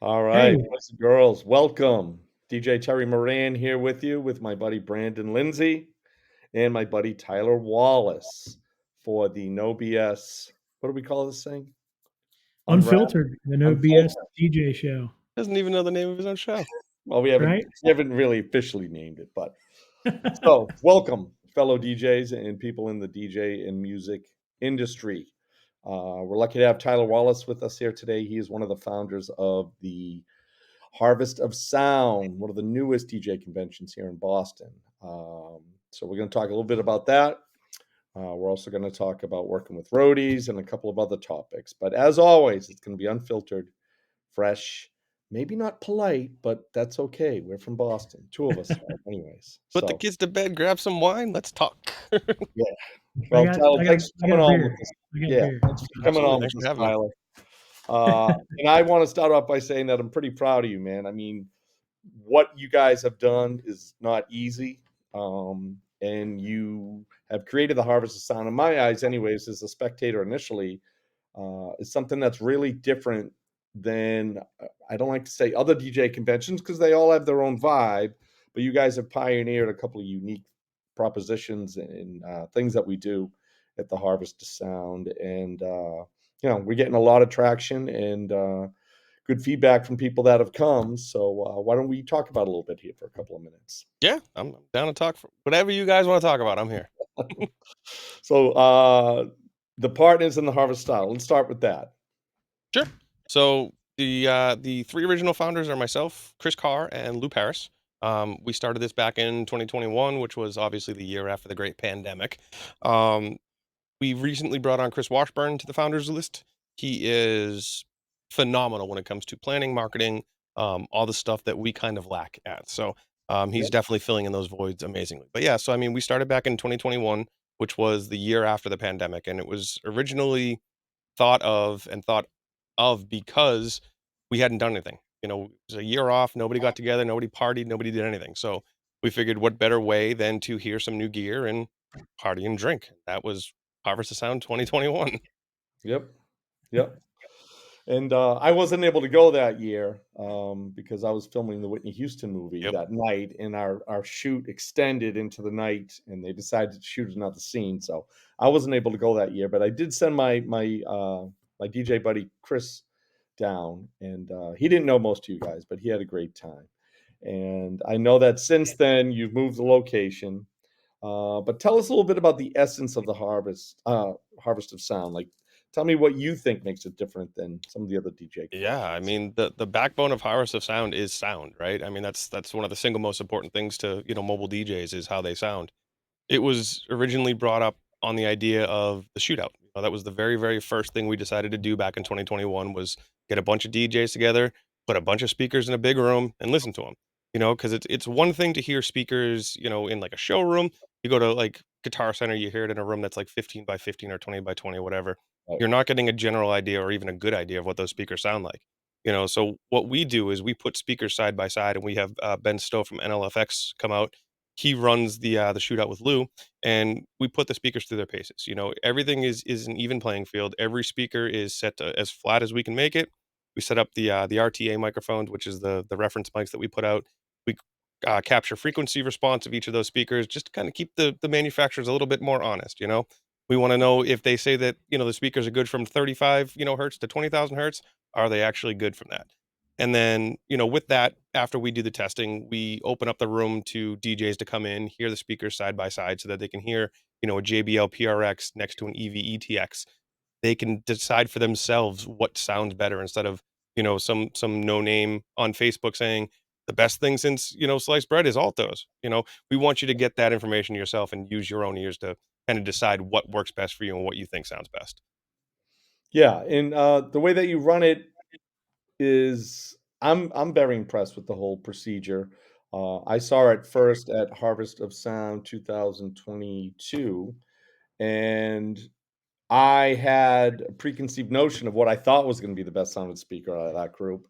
All right, Hey, boys and girls, welcome. DJ Terry Moran here with you with my buddy Brandon Lindsay and my buddy Tyler Wallace for the No BS. What do we call this thing? Unwrap, Unfiltered, the no BS Unfiltered. DJ show, Doesn't even know the name of his own show. Well, right? we haven't really officially named it, but so welcome, fellow DJs and people in the DJ and music industry. We're lucky to have Tyler Wallace with us here today. He is one of the founders of the Harvest of Sound, one of the newest DJ conventions here in Boston. So we're going to talk a little bit about that. We're also going to talk about working with roadies and a couple of other topics. But as always, it's going to be unfiltered, fresh, maybe not polite, but that's okay. We're from Boston. Two of us are, anyways. Put the So, kids to bed, grab some wine, let's talk. yeah. I Well, got, Tyler, I got, thanks for I coming got on with beer. us. I got Yeah, beer. thanks for coming Absolutely. on with Thanks for us, having me. Tyler. And I want to start off by saying that I'm pretty proud of you, man. I mean, what you guys have done is not easy. And you have created the Harvest of Sound, in my eyes, anyways, as a spectator initially, is something that's really different than, I don't like to say other DJ conventions because they all have their own vibe, but you guys have pioneered a couple of unique propositions and things that we do at the Harvest of Sound. And, we're getting a lot of traction and good feedback from people that have come. So why don't we talk about it a little bit here for a couple of minutes? Yeah, I'm down to talk for whatever you guys want to talk about. I'm here. So the partners in the Harvest Style. Let's start with that. Sure. So the three original founders are myself, Chris Carr, and Lou Paris. We started this back in 2021, which was obviously the year after the great pandemic. Um, we recently brought on Chris Washburn to the founders list. He is phenomenal when it comes to planning, marketing, all the stuff that we kind of lack at. So he's Yep. definitely filling in those voids amazingly. But yeah, so I mean, we started back in 2021, which was the year after the pandemic, and it was originally thought of because we hadn't done anything. You know, it was a year off, nobody got together, nobody partied, nobody did anything. So we figured what better way than to hear some new gear and party and drink. That was Harvest of Sound 2021. Yep. Yep. And I wasn't able to go that year because I was filming the Whitney Houston movie Yep. that night, and our shoot extended into the night, and they decided to shoot another scene. So I wasn't able to go that year, but I did send my DJ buddy Chris down, and he didn't know most of you guys, but he had a great time. And I know that since then you've moved the location. But tell us a little bit about the essence of the Harvest of Sound. Like, tell me what you think makes it different than some of the other DJ Yeah, I conventions. mean the backbone of Harvest of Sound is sound, right? I mean that's one of the single most important things to, mobile DJs is how they sound. It was originally brought up on the idea of the shootout. That was the very, very first thing we decided to do back in 2021 was get a bunch of DJs together, put a bunch of speakers in a big room and listen to them. Because it's one thing to hear speakers, in like a showroom. You go to like Guitar Center, you hear it in a room that's like 15 by 15 or 20 by 20, whatever. Right. You're not getting a general idea or even a good idea of what those speakers sound like. So what we do is we put speakers side by side, and we have Ben Stowe from NLFX come out. He runs the shootout with Lou, and we put the speakers through their paces. Everything is an even playing field. Every speaker is set to as flat as we can make it. We set up the RTA microphones, which is the reference mics that we put out. We capture frequency response of each of those speakers, just to kind of keep the manufacturers a little bit more honest. We want to know if they say that the speakers are good from 35 hertz to 20,000 hertz. Are they actually good from that? And then, with that, after we do the testing, we open up the room to DJs to come in, hear the speakers side by side so that they can hear, a JBL PRX next to an EV ETX. They can decide for themselves what sounds better instead of, some no name on Facebook saying the best thing since, sliced bread is altos. We want you to get that information yourself and use your own ears to kind of decide what works best for you and what you think sounds best. Yeah, and the way that you run it is, I'm very impressed with the whole procedure. I saw it first at Harvest of Sound 2022, and I had a preconceived notion of what I thought was going to be the best sounding speaker out of that group.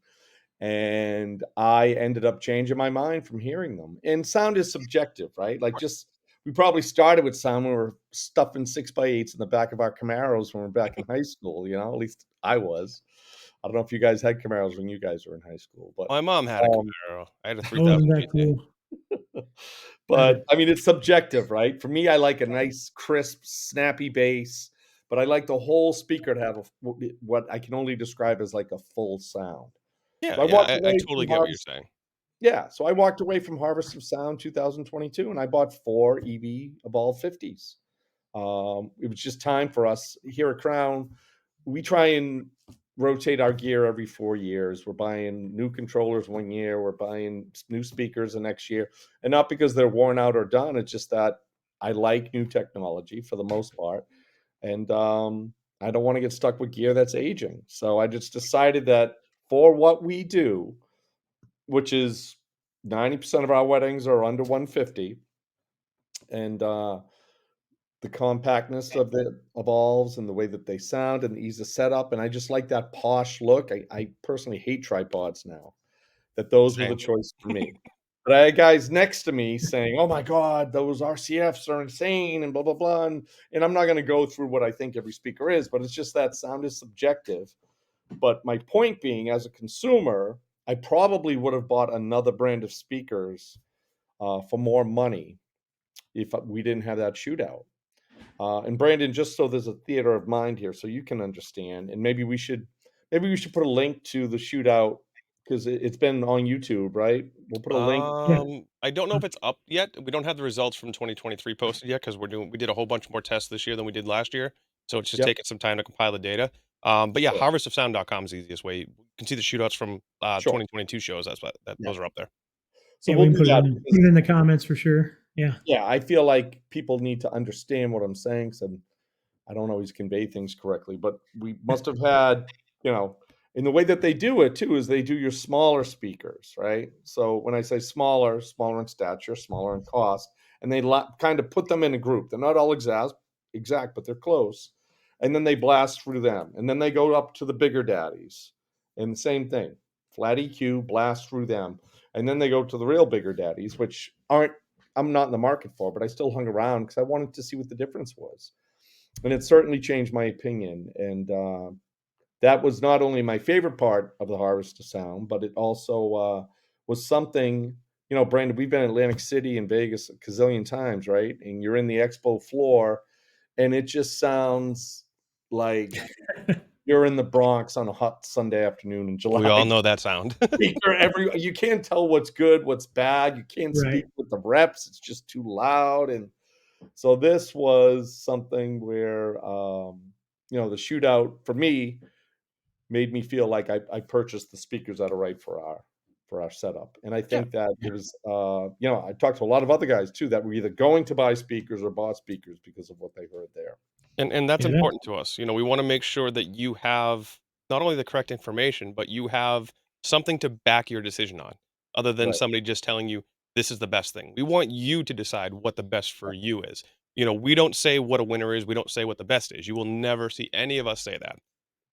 And I ended up changing my mind from hearing them. And sound is subjective, right? Like, just we probably started with sound when we were stuffing 6x8s in the back of our Camaros when we were back in high school, at least I was. I don't know if you guys had Camaros when you guys were in high school, but, My mom had a um Camaro. I had a Oh, isn't 3000 that GT. cool? That but, is I mean, it's subjective, right? For me, I like a nice, crisp, snappy bass, but I like the whole speaker to have a f what I can only describe as like a full sound. So Yeah, I yeah, walked I away totally from get what you're Harvest saying. Yeah, so I walked away from Harvest of Sound 2022, and I bought 4 EV Evolve 50s. It was just time for us here at Crown. We try and rotate our gear every 4 years. We're buying new controllers 1 year, we're buying new speakers the next year, and not because they're worn out or done, it's just that I like new technology for the most part, and, I don't wanna get stuck with gear that's aging. So I just decided that for what we do, which is 90% of our weddings are under 150, and, the compactness of the evolves and the way that they sound and the ease of setup, and I just like that posh look. I personally hate tripods now, that those were the Same. choice for me. But I had guys next to me saying, "Oh my god, those RCFs are insane," and blah, blah, blah, and I'm not gonna go through what I think every speaker is, but it's just that sound is subjective. But my point being, as a consumer, I probably would have bought another brand of speakers, for more money if we didn't have that shootout. And Brandon, just so there's a theater of mind here, so you can understand, and maybe we should put a link to the shootout because it's been on YouTube, right? We'll put a link. yeah. I don't know if it's up yet. We don't have the results from 2023 posted yet because we did a whole bunch more tests this year than we did last year. So it's just Yep, taking some time to compile the data. But yeah, sure, harvestofsound.com is the easiest way. You can see the shootouts from sure, 2022 shows. That's what yeah. those are up there. So Yeah, we we'll can do that put because it in the comments for sure. Yeah. yeah, I feel like people need to understand what I'm saying. So I don't always convey things correctly, but we must have had, you know, and the way that they do it too is they do your smaller speakers, right? So when I say smaller, smaller in stature, smaller in cost, and they kind of put them in a group. They're not all exact, but they're close. And then they blast through them, and then they go up to the bigger daddies, and the same thing, flat EQ, blast through them, and then they go to the real bigger daddies, which aren't I'm not in the market for, but I still hung around because I wanted to see what the difference was, and it certainly changed my opinion. And that was not only my favorite part of the Harvest of Sound, but it also was something. Brandon, we've been in Atlantic City and Vegas a gazillion times, right? And you're in the expo floor, and it just sounds like you're in the Bronx on a hot Sunday afternoon in We July. all know that sound. You can't tell what's good, what's bad. You can't Right. speak with the reps. It's just too loud. And so this was something where, the shootout for me made me feel like I purchased the speakers that are right for our setup. And I Yeah. think that it was, I talked to a lot of other guys too that were either going to buy speakers or bought speakers because of what they heard there. And that's Yeah, that's important to us. We wanna make sure that you have not only the correct information, but you have something to back your decision on, other than Right. somebody just telling you, "This is the best thing." We want you to decide what the best for you is. We don't say what a winner is, we don't say what the best is. You will never see any of us say that.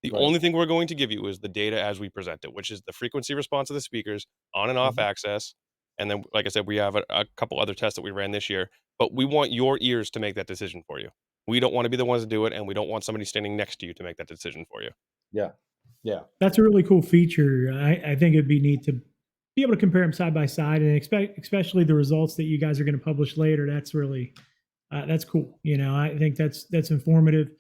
The Right. only thing we're going to give you is the data as we present it, which is the frequency response of the speakers, on and off Mhm. access, and then, like I said, we have a couple other tests that we ran this year, but we want your ears to make that decision for you. We don't wanna be the ones to do it, and we don't want somebody standing next to you to make that decision for you. Yeah. Yeah. that's a really cool feature. I think it'd be neat to be able to compare them side by side, and especially the results that you guys are going to publish later. That's really that's cool. I think that's informative.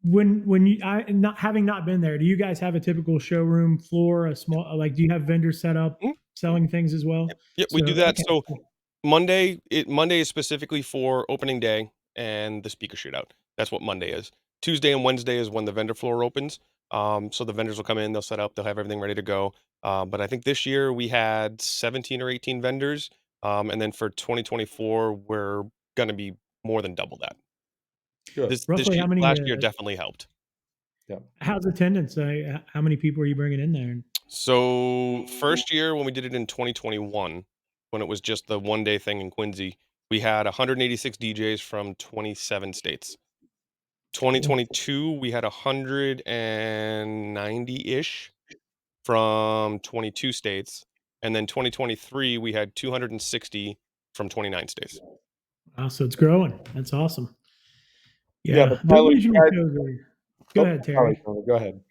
When you not having not been there, do you guys have a typical showroom floor, a small, like, do you have vendors set up Mhm. selling things as well? Yep, we So do that. okay, So cool. Monday is specifically for opening day and the speaker shootout. That's what Monday is. Tuesday and Wednesday is when the vendor floor opens. So the vendors will come in, they'll set up, they'll have everything ready to go. But I think this year we had 17 or 18 vendors. And then for 2024, we're gonna be more than double that. Good. This Roughly how many? last year definitely helped. Yeah. How's attendance? How many people are you bringing in there? So, first year when we did it in 2021, when it was just the one-day thing in Quincy, we had 186 DJs from 27 states. Cool. 2022, we had 190-ish from 22 states, and then 2023, we had 260 from 29 states. Wow, so it's growing. That's awesome. Yeah, but Yeah, the Tyler, you regional guys shows are. Go oh, ahead, sorry, Terry. Tony, go ahead.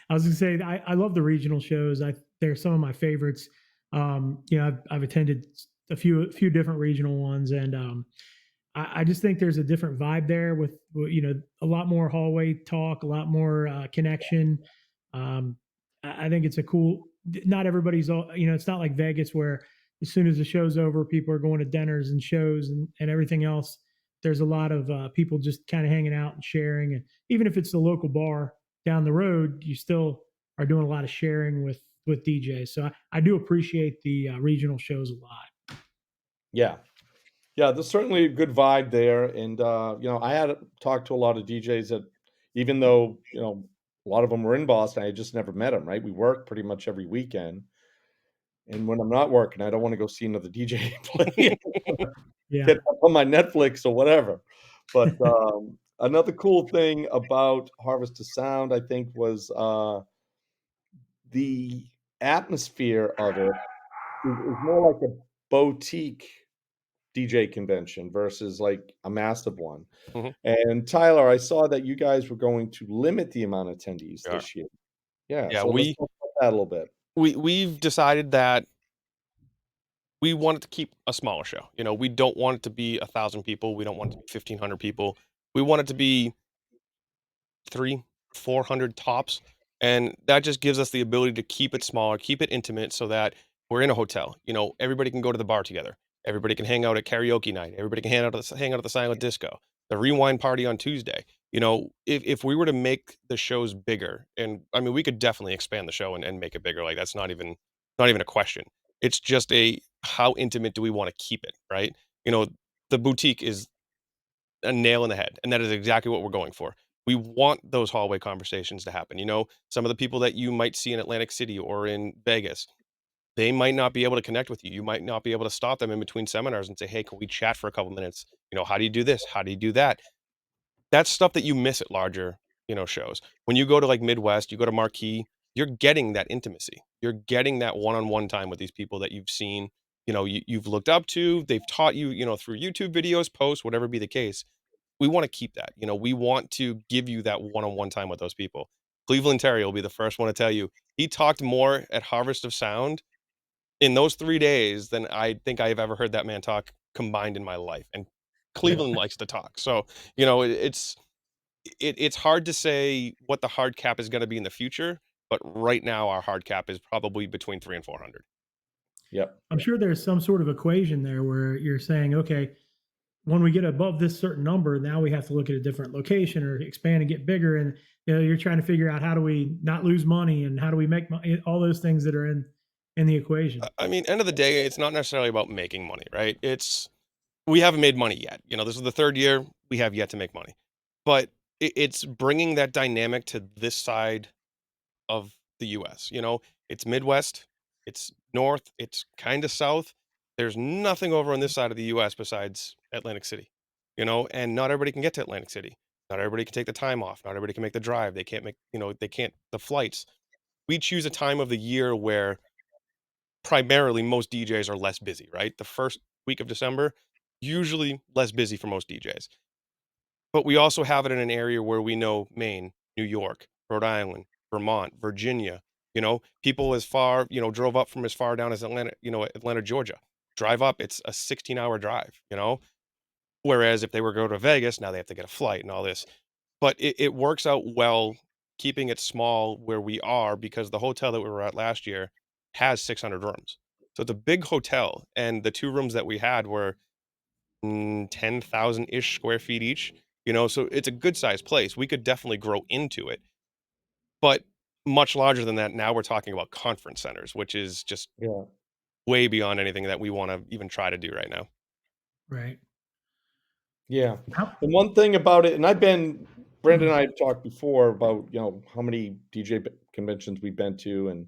I was gonna say I love the regional shows. They're some of my favorites. I've attended a few different regional ones, and I just think there's a different vibe there with a lot more hallway talk, a lot more connection. I think it's a cool. Not everybody's all it's not like Vegas where as soon as the show's over, people are going to dinners and shows and everything else. There's a lot of people just kind of hanging out and sharing, and even if it's the local bar down the road, you still are doing a lot of sharing with DJs. So I do appreciate the regional shows a lot. Yeah. Yeah, there's certainly a good vibe there, and, I had talked to a lot of DJs that even though, a lot of them were in Boston, I just never met them. Right? We work pretty much every weekend, and when I'm not working, I don't wanna go see another DJ play. Yeah. Catch up on my Netflix or whatever. But, another cool thing about Harvest of Sound, I think, was, the atmosphere of it is more like a boutique DJ convention versus, like, a massive one. Mhm. And Tyler, I saw that you guys were going to limit the amount of attendees We are. this year. Yeah, Yeah, so let's we talk about that a little bit. we've decided that we wanted to keep a smaller show. We don't want it to be 1,000 people. We don't want it to be 1,500 people. We want it to be three, 400 tops. And that just gives us the ability to keep it smaller, keep it intimate so that we're in a hotel. Everybody can go to the bar together. Everybody can hang out at karaoke night. Everybody can hang out at the silent disco, the rewind party on Tuesday. If we were to make the shows bigger, and I mean, we could definitely expand the show and make it bigger. Like that's not even a question. It's just a how intimate do we want to keep it, right? You know, the boutique is a nail in the head, and that is exactly what we're going for. We want those hallway conversations to happen. Some of the people that you might see in Atlantic City or in Vegas, they might not be able to connect with you. You might not be able to stop them in between seminars and say, "Hey, can we chat for a couple minutes? How do you do this? How do you do that?" That's stuff that you miss at larger, shows. When you go to like Midwest, you go to Marquee, you're getting that intimacy. You're getting that one-on-one time with these people that you've seen, you've looked up to, they've taught you, through YouTube videos, posts, whatever be the case. We wanna keep that. We want to give you that one-on-one time with those people. Cleveland Terry will be the first one to tell you, he talked more at Harvest of Sound in those 3 days than I think I've ever heard that man talk combined in my life, and Yeah, Cleveland likes to talk. So, it's hard to say what the hard cap is gonna be in the future, but right now, our hard cap is probably between 3 and 400. yep, I'm sure there's some sort of equation there where you're saying, okay, when we get above this certain number, now we have to look at a different location or expand and get bigger. And you're trying to figure out how do we not lose money and how do we make money, all those things that are in the equation. I mean, end of the day, it's not necessarily about making money, right? We haven't made money yet. This is the 3rd year, we have yet to make money. But it's bringing that dynamic to this side of the US. It's Midwest, it's North, it's kinda South. There's nothing over on this side of the US besides Atlantic City, and not everybody can get to Atlantic City. Not everybody can take the time off. Not everybody can make the drive. They can't the flights. We choose a time of the year where primarily most DJs are less busy, right? The first week of December, usually less busy for most DJs. But we also have it in an area where we know Maine, New York, Rhode Island, Vermont, Virginia, people as far, drove up from as far down as Atlanta, Georgia. Drive up, it's a 16-hour drive. Whereas if they were to go to Vegas, now they have to get a flight and all this. But it works out well keeping it small where we are because the hotel that we were at last year has 600 rooms. So it's a big hotel, and the 2 rooms that we had were 10,000-ish square feet each, so it's a good sized place. We could definitely grow into it, but much larger than that, now we're talking about conference centers, which is just yeah, way beyond anything that we wanna even try to do right now. Right. yeah. How, The one thing about it, and Brandon mhm. and I have talked before about, how many DJ conventions we've been to, and,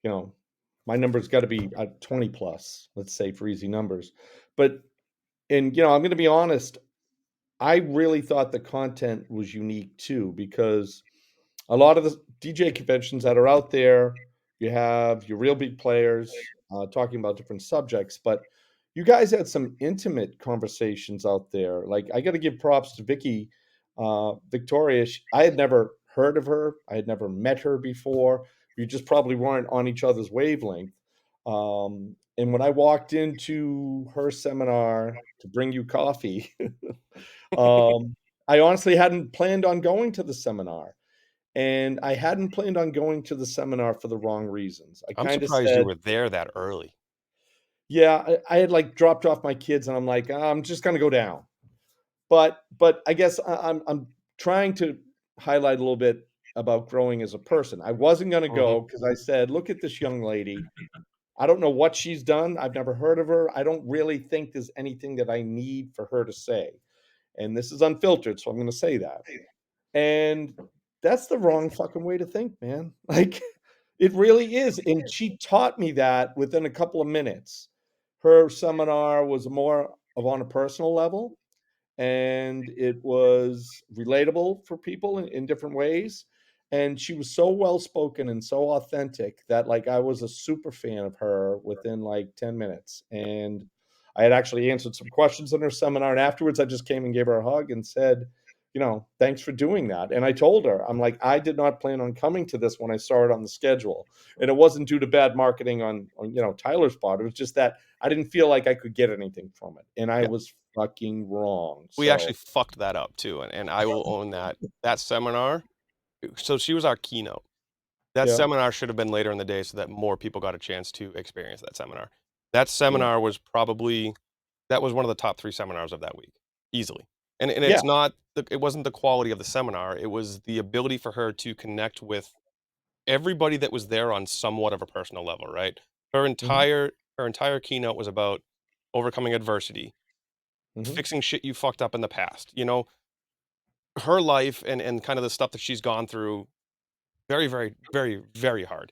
you know, my number's gotta be, 20 plus, let's say, for easy numbers. But I'm gonna be honest, I really thought the content was unique too, because a lot of the DJ conventions that are out there, you have your real big players talking about different subjects, but you guys had some intimate conversations out there. Like, I got to give props to Victoria. I had never heard of her. I had never met her before. We just probably weren't on each other's wavelength. And when I walked into her seminar to bring you coffee, I honestly hadn't planned on going to the seminar. And I hadn't planned on going to the seminar for the wrong reasons. I I'm kind of surprised you said, were there that early. yeah, I had like dropped off my kids and I'm like, I'm just going to go down. But I guess I'm trying to highlight a little bit about growing as a person. I wasn't going to Mhm. go because I said, look at this young lady. I don't know what she's done. I've never heard of her. I don't really think there's anything that I need for her to say. And this is unfiltered, so I'm going to say that. And that's the wrong fucking way to think, man. Like, it really is. And she taught me that within a couple of minutes. Her seminar was more of on a personal level, and it was relatable for people in different ways. And she was so well spoken and so authentic that like I was a super fan of her within like 10 minutes. And I had actually answered some questions in her seminar. And afterwards, I just came and gave her a hug and said, thanks for doing that. And I told her, I'm like, I did not plan on coming to this when I saw it on the schedule. And it wasn't due to bad marketing on Tyler's part. It was just that I didn't feel like I could get anything from it. And I Yeah, was fucking wrong. we actually So, fucked that up too, and I will own that. That seminar, so she was our keynote. That yeah, seminar should have been later in the day so that more people got a chance to experience that seminar. That yeah, seminar was probably that was one of the top 3 seminars of that week, easily. And yeah, it's not the it wasn't the quality of the seminar, it was the ability for her to connect with everybody that was there on somewhat of a personal level, right? Her mhm, entire her entire keynote was about overcoming adversity, mhm, fixing shit you fucked up in the past, her life and kind of the stuff that she's gone through, very, very, very, very hard.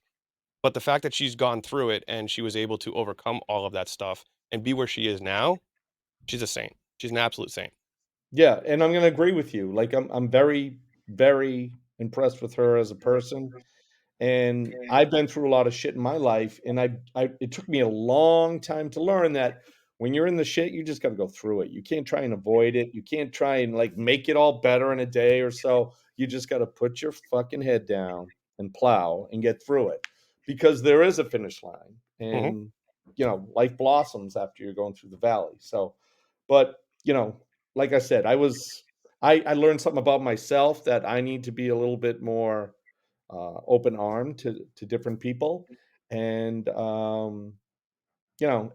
But the fact that she's gone through it and she was able to overcome all of that stuff and be where she is now, she's a saint. She's an absolute saint. yeah, and I'm gonna agree with you. Like, I'm very, very impressed with her as a person. And I've been through a lot of shit in my life, and I it took me a long time to learn that when you're in the shit, you just gotta go through it. You can't try and avoid it. You can't try and, like, make it all better in a day or so. You just gotta put your fucking head down and plow and get through it, because there is a finish line, Mhm. and, life blossoms after you're going through the valley. So, but, like I said, I learned something about myself that I need to be a little bit more open arm to different people. And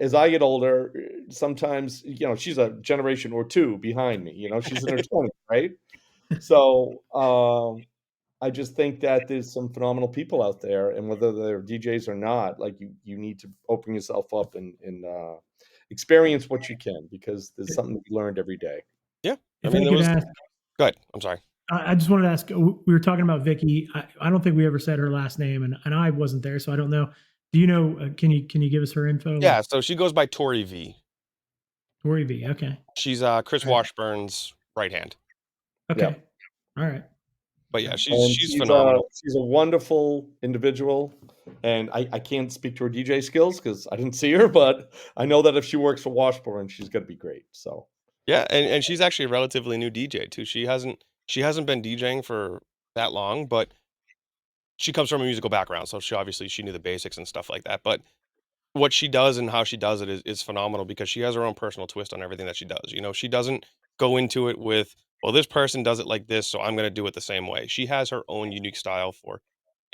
as I get older, sometimes she's a generation or two behind me. She's in her 20s, right? So I just think that there's some phenomenal people out there, and whether they're DJs or not, like you need to open yourself up and experience what you can, because there's something to be learned every day. Yeah. I If mean, I there could was ask, go ahead. I'm sorry. I just wanted to ask. We were talking about Vicky. I don't think we ever said her last name, and I wasn't there, so I don't know. Do you know? Can you give us her info? Yeah, Like so she goes by Tori V. Tori V. Okay. She's, Chris All right. Washburn's right hand. Yeah. Okay. All right. But Yeah. yeah, And she's phenomenal. she's a wonderful individual, and I can't speak to her DJ skills because I didn't see her, but I know that if she works for Washburn, she's gonna be great. So, Yeah, and she's actually a relatively new DJ too. She hasn't been DJing for that long, but she comes from a musical background, so she knew the basics and stuff like that. But what she does and how she does it is phenomenal because she has her own personal twist on everything that she does. She doesn't go into it with, well, this person does it like this, so I'm going to do it the same way. She has her own unique style for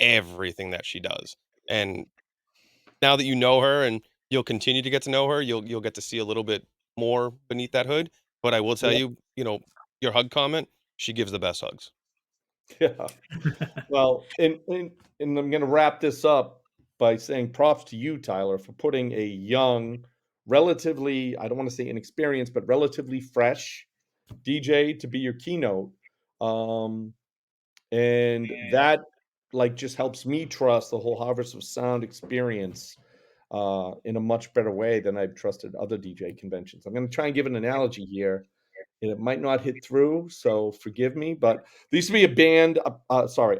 everything that she does. And now that you know her and you'll continue to get to know her, you'll get to see a little bit more beneath that hood. But I will tell yeah, you, your hug comment, she gives the best hugs. yeah. Well, and I'm gonna wrap this up by saying props to you, Tyler, for putting a young, relatively, I don't wanna say inexperienced, but relatively fresh DJ to be your keynote. Um, and that, like, just helps me trust the whole Harvest of Sound experience in a much better way than I've trusted other DJ conventions. I'm going to try and give an analogy here, and it might not hit through, so forgive me. But there used to be a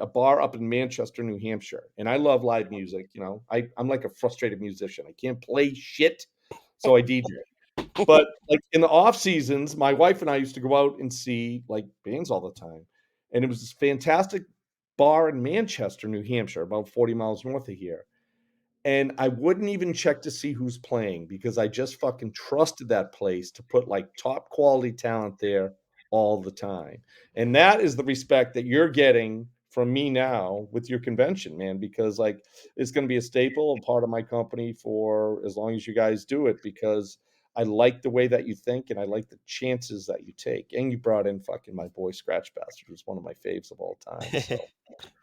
a bar up in Manchester, New Hampshire, and I love live music. I'm like a frustrated musician. I can't play shit, so I DJ. But like in the off seasons, my wife and I used to go out and see like bands all the time, and it was this fantastic bar in Manchester, New Hampshire, about 40 miles north of here. And I wouldn't even check to see who's playing because I just fucking trusted that place to put like top quality talent there all the time. And that is the respect that you're getting from me now with your convention, man, because like it's going to be a staple, a part of my company for as long as you guys do it because I like the way that you think and I like the chances that you take. And you brought in fucking my boy Scratch Bastard, who's one of my faves of all time. So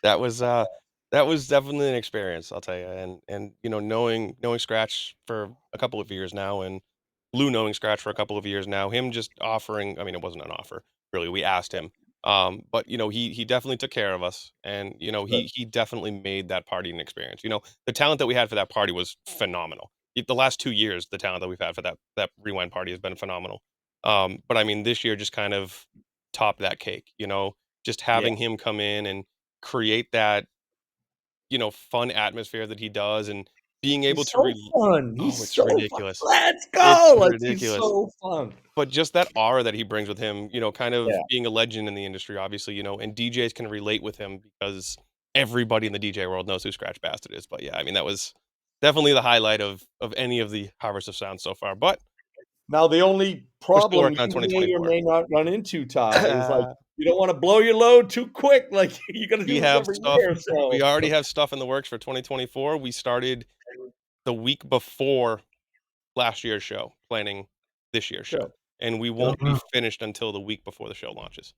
That was, uh, that was definitely an experience, I'll tell you, and, knowing Scratch for a couple of years now, and Lou knowing Scratch for a couple of years now, him just offering, I mean, it wasn't an offer, really, we asked him, but, he definitely took care of us, and, good. he definitely made that party an experience. The talent that we had for that party was phenomenal. The last 2 years, the talent that we've had for that Rewind party has been phenomenal. But, I mean, this year just kind of topped that cake, just Yeah. having him come in and create that, fun atmosphere that he does, and being able He's to so fun. oh, He's it's so fun. ridiculous. Let's It's go. Like he's ridiculous. so fun. But just that aura that he brings with him, kind of Yeah. being a legend in the industry, obviously, and DJs can relate with him because everybody in the DJ world knows who Scratch Bastard is. But yeah, I mean, that was definitely the highlight of any of the Harvest of Sound so far. But Now the only we're still problem working on you may or 2024. may not run into, Ty, is like you don't want to blow your load too quick. Like you got to We do this have every stuff year. we So already have stuff in the works for 2024. We started the week before last year's show, planning this year's good, show, and we good. Oh, won't be wow. finished until the week before the show launches. So,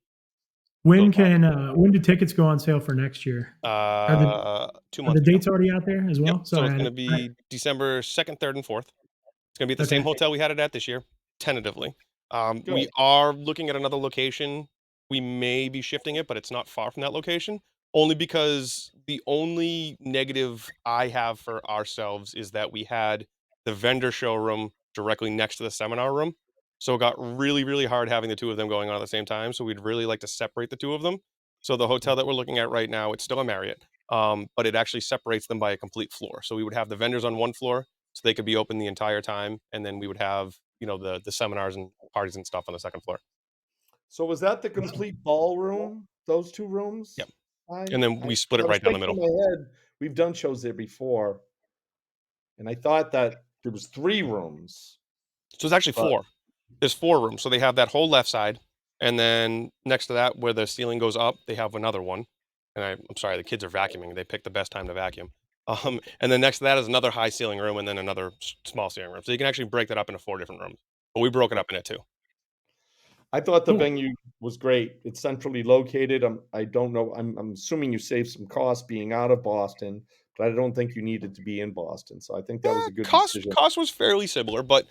When do tickets go on sale for next year? Are the 2 are the months ago. dates already out there as Yep, well? so Sorry, it's gonna be December 2nd, 3rd, and 4th. It's gonna be at the same okay. hotel we had it at this year, tentatively. We Good. are looking at another location. We may be shifting it, but it's not far from that location, only because the only negative I have for ourselves is that we had the vendor showroom directly next to the seminar room, so it got really, really hard having the 2 of them going on at the same time, so we'd really like to separate the 2 of them. So the hotel that we're looking at right now, it's still a Marriott, but it actually separates them by a complete floor. So we would have the vendors on one floor, so they could be open the entire time, and then we would have, the seminars and parties and stuff on the second floor. So was that the complete ballroom? Those two Yep, rooms? and then I we split it I was right down the thinking in middle. my head, we've done shows there before, and I thought that there was 3 rooms, So it's actually but 4. There's 4 rooms, so they have that whole left side, and then next to that, where the ceiling goes up, they have another one, and I'm sorry, the kids are vacuuming, they picked the best time to vacuum. And then next to that is another high ceiling room, and then another small ceiling room, so you can actually break that up into 4 different rooms, but we broke it up into 2. I thought the Cool. venue was great. It's centrally located. I don't know. I'm assuming you saved some costs being out of Boston, but I don't think you needed to be in Boston. So I think that was a good Cost decision. cost was fairly similar, but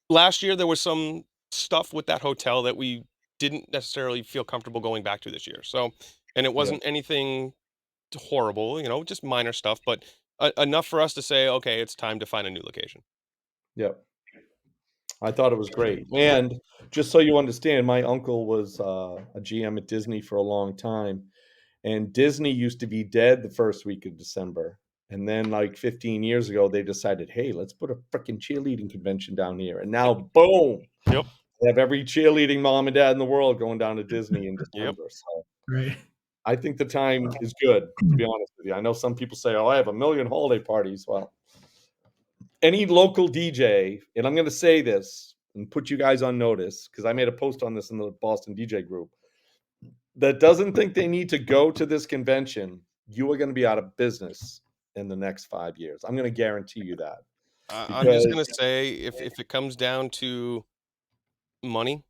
last year there was some stuff with that hotel that we didn't necessarily feel comfortable going back to this year. So, and it Yeah, wasn't anything horrible, just minor stuff, but enough for us to say, okay, it's time to find a new location. yeah. I thought it was great. And just so you understand, my uncle was a GM at Disney for a long time, and Disney used to be dead the first week of December. And then, like 15 years ago, they decided, hey, let's put a freaking cheerleading convention down here. And now, boom, Yep. they have every cheerleading mom and dad in the world going down to Disney in Yep. December. So Right. I think the time is good, to be honest with you. I know some people say, oh, I have a million holiday parties. Well, any local DJ, and I'm going to say this and put you guys on notice because I made a post on this in the Boston DJ group that doesn't think they need to go to this convention, you are going to be out of business in the next 5 years. I'm going to guarantee you that I'm just because gonna say, if it comes down to money,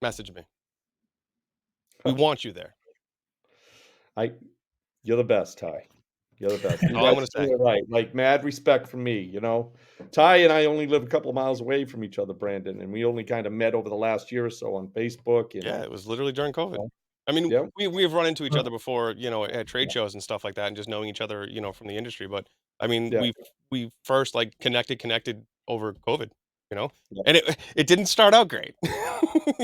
message me. We want you there. I you're the best, Ty. You're the best. That's You all I'm guys gonna are say. doing it right. Like mad respect from me, you know. Ty and I only live a couple of miles away from each other, Brandon, and we only kind of met over the last year or so on Facebook Yeah, and it was literally during COVID. uh, I mean, yeah, we've run into each Uh, other before, at trade shows and stuff like that, and just knowing each other, from the industry. But I mean, yeah, we first like connected over COVID, you know, yeah. and it didn't start out great,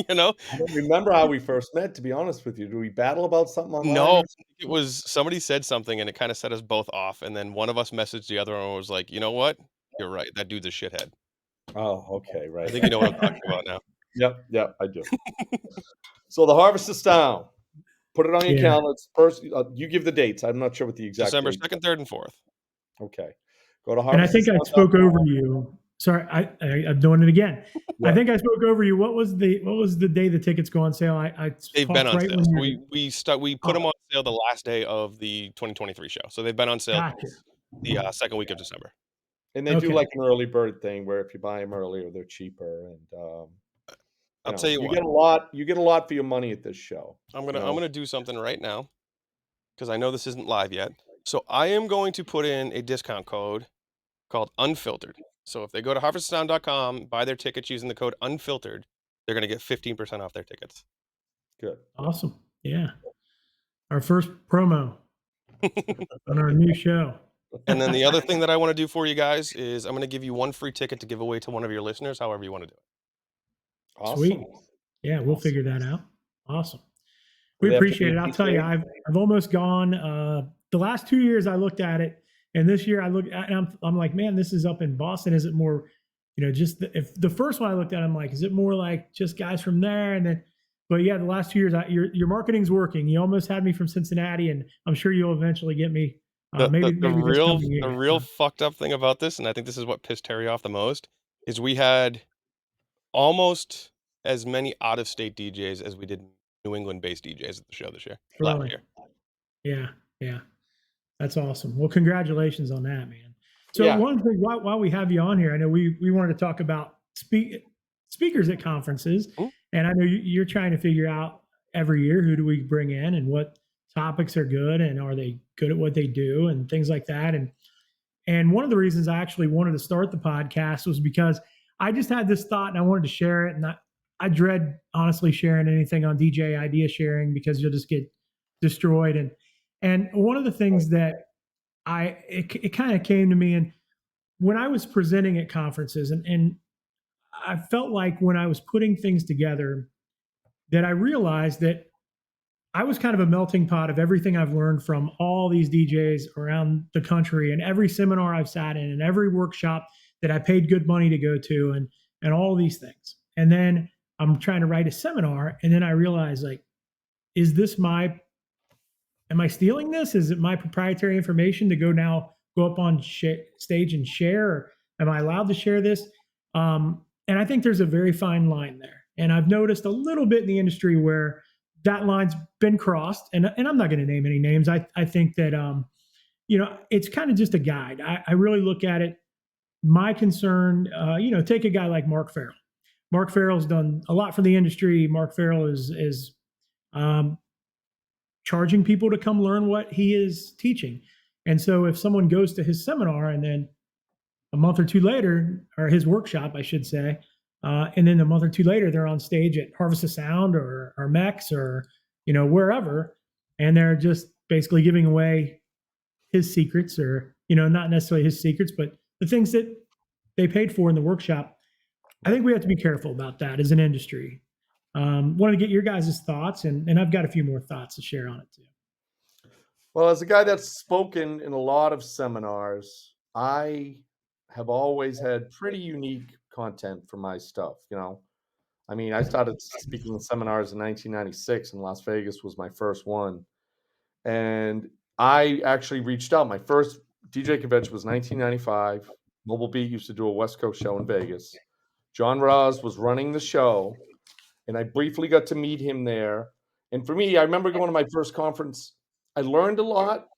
you know. I don't remember how we first met, to be honest with you. Do we battle about something online No, or it something? was somebody said something, and it kind of set us both off, and then one of us messaged the other and was like, you know what, you're right, that dude's a shithead. Oh, okay, I right, think you right. know what I'm talking about now. Yep, yep, I do. So the harvest is down. Put it on your Yeah. calendar. It's first, you give the dates. I'm not sure what the exact December date. 2nd, 3rd, and 4th. Okay. Go to And I think I spoke over harvestandsound.com. you. Sorry, I'm doing it again. I Yeah. think I spoke over you. What was the day the tickets go on sale? I They've been talked on right sale. when So you're. we put Oh, them on sale the last day of the 2023 show. So they've been on sale gotcha. the second week of December. And they do Okay. like an early bird thing where if you buy them earlier, they're cheaper. And, I'll tell you you what. get a lot for your money at this show. I'm gonna do something right now because I know this isn't live yet. So I am going to put in a discount code called Unfiltered. So if they go to harvestsound.com, buy their tickets using the code Unfiltered, they're gonna get 15% off their tickets. Good. Awesome. Yeah. Our first promo on our new show. And then the other thing that I want to do for you guys is I'm going to give you one free ticket to give away to one of your listeners, however you want to do it. Awesome. Sweet. Yeah, we'll Awesome. figure that out. Awesome. Do We they have to be appreciate a it. I'll tell you, DJ? I've almost gone. The last 2 years I looked at it, and this year I look at, and I'm like, man, this is up in Boston. Is it more, just if the first one I looked at, I'm like, is it more like just guys from there? And then, but yeah, the last 2 years, your marketing's working. You almost had me from Cincinnati, and I'm sure you'll eventually get me. Maybe this coming The year. real So, fucked up thing about this, and I think this is what pissed Terry off the most, is we had almost as many out of state DJs as we did New England based DJs at the show last really, year. yeah, yeah. That's awesome. Well, congratulations on that, man. So Yeah. one thing while we have you on here, I know we wanted to talk about speakers at conferences, Mm, and I know you're trying to figure out every year who do we bring in and what topics are good and are they good at what they do and things like that. And one of the reasons I actually wanted to start the podcast was because I just had this thought and I wanted to share it. And I dread honestly sharing anything on DJ idea sharing because you'll just get destroyed. And one of the things that it kind of came to me, and when I was presenting at conferences, and I felt like when I was putting things together, that I realized that I was kind of a melting pot of everything I've learned from all these DJs around the country and every seminar I've sat in and every workshop that I paid good money to go to and all these things. And then I'm trying to write a seminar and then I realize like, is this my am I stealing this? Is it my proprietary information to go up on stage and share? Or am I allowed to share this? And I think there's a very fine line there. And I've noticed a little bit in the industry where that line's been crossed. And I'm not going to name any names. I think that, it's kind of just a guide. I really look at it. My concern, take a guy like Mark Farrell. Mark Farrell's done a lot for the industry. Mark Farrell is um, charging people to come learn what he is teaching. And so if someone goes to his seminar and then a month or two later, or his workshop, I should say, and then a month or two later, they're on stage at Harvest of Sound or Mex or, wherever, and they're just basically giving away his secrets or, not necessarily his secrets, but the things that they paid for in the workshop. I think we have to be careful about that as an industry. Wanted to get your guys' thoughts, and I've got a few more thoughts to share on it too. Well, as a guy that's spoken in a lot of seminars, I have always had pretty unique content for my stuff. I mean, I started speaking in seminars in 1996, and Las Vegas was my first one. And I actually reached out. My first DJ convention was 1995. Mobile Beat used to do a West Coast show in Vegas. John Ross was running the show, and I briefly got to meet him there. And for me, I remember going to my first conference. I learned a lot,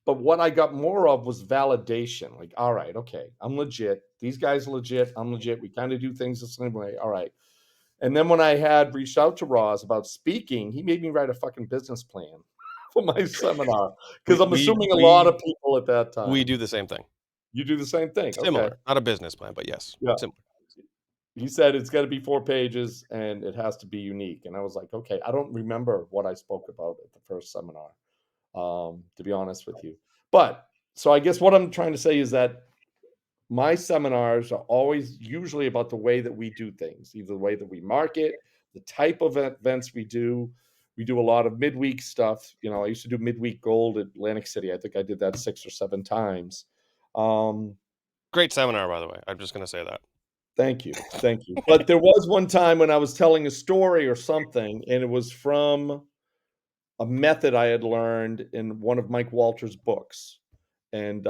but what I got more of was validation. Like, all right, okay, I'm legit. These guys are legit. I'm legit. We kind of do things the same way. All right. And then when I had reached out to Roz about speaking, he made me write a fucking business plan for my seminar because We I'm we assuming a lot we of people at that we time. do the same thing. You do the same thing. Okay. Similar, not a business plan, but yes, Yeah. similar. He said it's got to be 4 pages and it has to be unique. And I was like, okay, I don't remember what I spoke about at the first seminar, to be honest with you. But so I guess what I'm trying to say is that my seminars are always usually about the way that we do things, either the way that we market, the type of events we do. We do a lot of midweek stuff. I used to do midweek gold at Atlantic City. I think I did that 6 or 7 times. Um, Great seminar, by the way. I'm just gonna say that. Thank you. Thank you. But there was one time when I was telling a story or something, and it was from a method I had learned in one of Mike Walter's books. And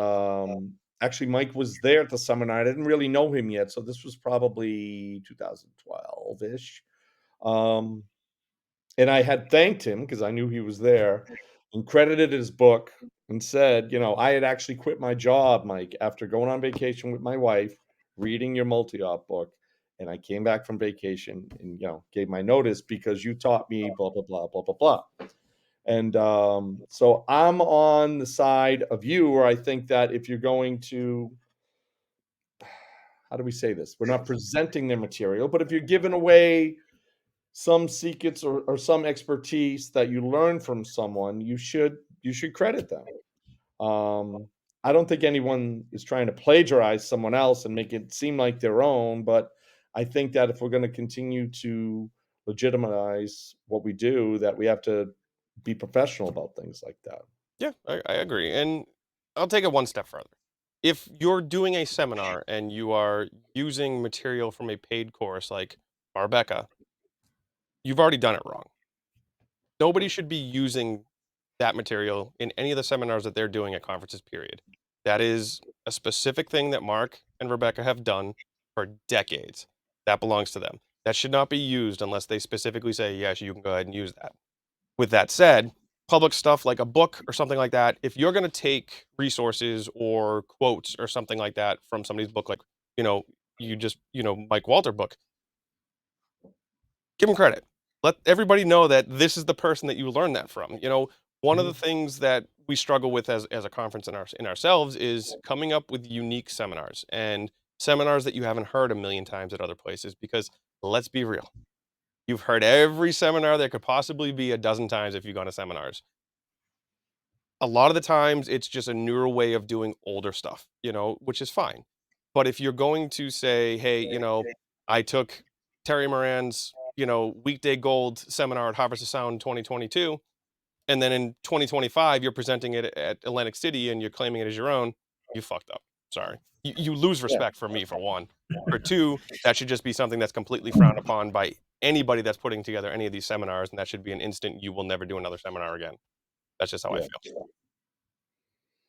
actually, Mike was there at the seminar. I didn't really know him yet, so this was probably 2012 ish. Um, and I had thanked him because I knew he was there and credited his book and said, I had actually quit my job, Mike, after going on vacation with my wife, reading your multi-op book. And I came back from vacation and, gave my notice because you taught me blah, blah, blah, blah, blah, blah. And so I'm on the side of you where I think that if you're going to, how do we say this? We're not presenting their material, but if you're giving away some secrets or some expertise that you learn from someone, you should credit them. I don't think anyone is trying to plagiarize someone else and make it seem like their own, but I think that if we're going to continue to legitimize what we do, that we have to be professional about things like that. Yeah, I agree. And I'll take it one step further. If you're doing a seminar and you are using material from a paid course like Rebecca, you've already done it wrong. Nobody should be using that material in any of the seminars that they're doing at conferences, period. That is a specific thing that Mark and Rebecca have done for decades. That belongs to them. That should not be used unless they specifically say, yes, you can go ahead and use that. With that said, public stuff like a book or something like that, if you're going to take resources or quotes or something like that from somebody's book, like, you know, Mike Walter book, give them credit. Let everybody know that this is the person that you learned that from. One of the Mhm. things that we struggle with as a conference in ourselves is coming up with unique seminars and seminars that you haven't heard a million times at other places. Because let's be real, you've heard every seminar there could possibly be a dozen times if you've gone to seminars. A lot of the times it's just a newer way of doing older stuff, which is fine. But if you're going to say, hey, I took Terry Moran's, weekday gold seminar at Harvest of Sound 2022, and then in 2025, you're presenting it at Atlantic City and you're claiming it as your own, you fucked up. Sorry. You lose Yeah, respect for me, for one. For two, that should just be something that's completely frowned upon by anybody that's putting together any of these seminars. And that should be an instant, you will never do another seminar again. That's just how I yeah, feel.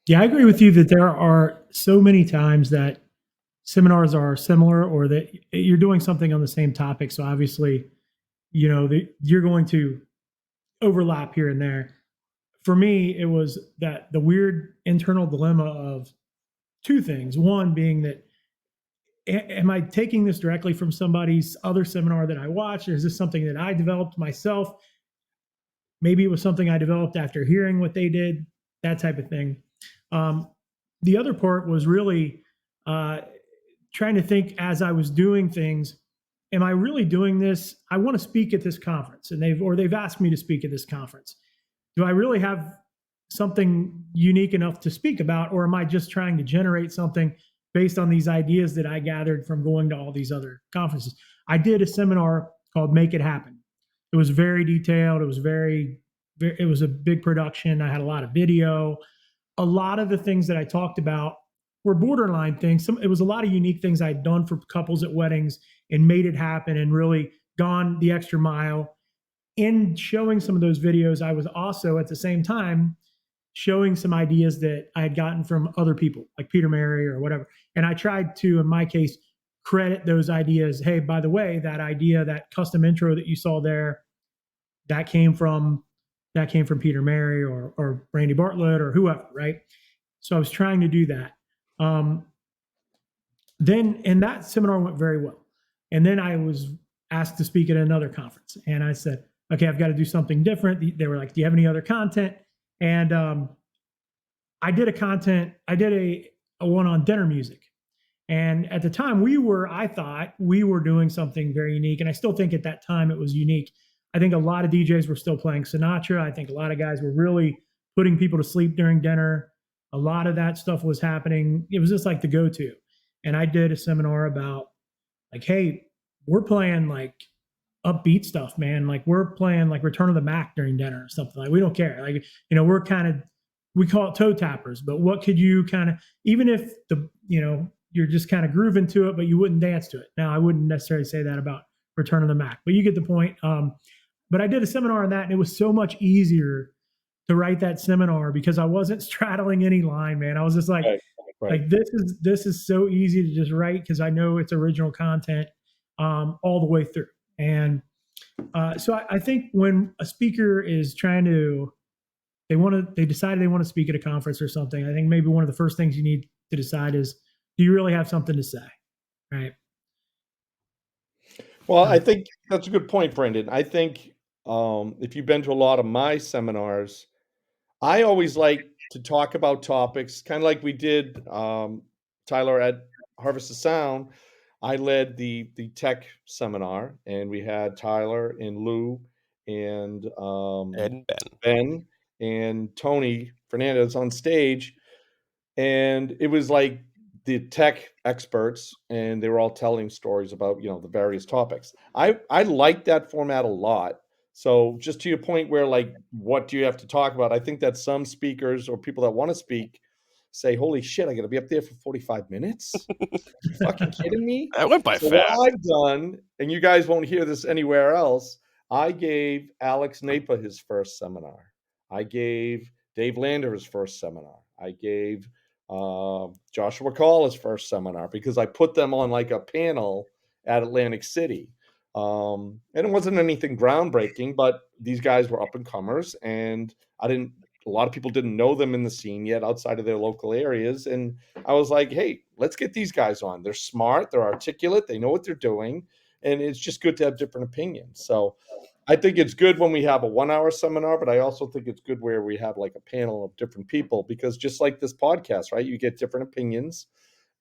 Yeah, I agree with you that there are so many times that seminars are similar or that you're doing something on the same topic. So obviously, you're going to overlap here and there. For me, it was that the weird internal dilemma of two things. One being that am I taking this directly from somebody's other seminar that I watched, or is this something that I developed myself? Maybe it was something I developed after hearing what they did, that type of thing. Um, the other part was really uh, trying to think as I was doing things. Am I really doing this? I want to speak at this conference, and they've asked me to speak at this conference. Do I really have something unique enough to speak about, or am I just trying to generate something based on these ideas that I gathered from going to all these other conferences? I did a seminar called Make It Happen. It was very detailed. It was a big production. I had a lot of video. A lot of the things that I talked about were borderline things. It was a lot of unique things I'd done for couples at weddings and made it happen and really gone the extra mile. In showing some of those videos, I was also at the same time showing some ideas that I had gotten from other people, like Peter Mary or whatever. And I tried to, in my case, credit those ideas. Hey, by the way, that idea, that custom intro that you saw there, that came from Peter Mary or Randy Bartlett or whoever, right? So I was trying to do that. Um, and that seminar went very well. And then I was asked to speak at another conference, and I said, okay, I've got to do something different. They were like, do you have any other content? And I did a one on dinner music. And at the time I thought we were doing something very unique. And I still think at that time it was unique. I think a lot of DJs were still playing Sinatra. I think a lot of guys were really putting people to sleep during dinner. A lot of that stuff was happening. It was just like the go-to. And I did a seminar about like, hey, we're playing like upbeat stuff, man. Like we're playing like Return of the Mac during dinner or something. Like we don't care. Like, we call it toe tappers, but what could you even if you're just kind of grooving to it, but you wouldn't dance to it. Now I wouldn't necessarily say that about Return of the Mac, but you get the point. but I did a seminar on that, and it was so much easier to write that seminar because I wasn't straddling any line, man. I was just Right, right. like this is so easy to just write because I know it's original content all the way through. And so I think when a speaker is trying to, they decided they want to speak at a conference or something. I think maybe one of the first things you need to decide is, do you really have something to say, right? Well, Uh, I think that's a good point, Brendan. I think, if you've been to a lot of my seminars, I always like to talk about topics, kinda like we did, Tyler, at Harvest of Sound. I led the tech seminar, and we had Tyler and Lou and, Ed and Ben. Ben and Tony Fernandez on stage, and it was like the tech experts, and they were all telling stories about, the various topics. I like that format a lot. So just to your point where, like, what do you have to talk about? I think that some speakers or people that wanna speak say, "Holy shit, I gotta be up there for 45 minutes? You fucking kidding me?" That went by So what fast. I've done, and you guys won't hear this anywhere else, I gave Alex Napa his first seminar. I gave Dave Lander his first seminar. I gave Joshua Call his first seminar because I put them on like a panel at Atlantic City. And it wasn't anything groundbreaking, but these guys were up and comers, and a lot of people didn't know them in the scene yet outside of their local areas. And I was like, hey, let's get these guys on. They're smart, they're articulate, they know what they're doing, and it's just good to have different opinions. So I think it's good when we have a 1 hour seminar, but I also think it's good where we have like a panel of different people because just like this podcast, right? You get different opinions,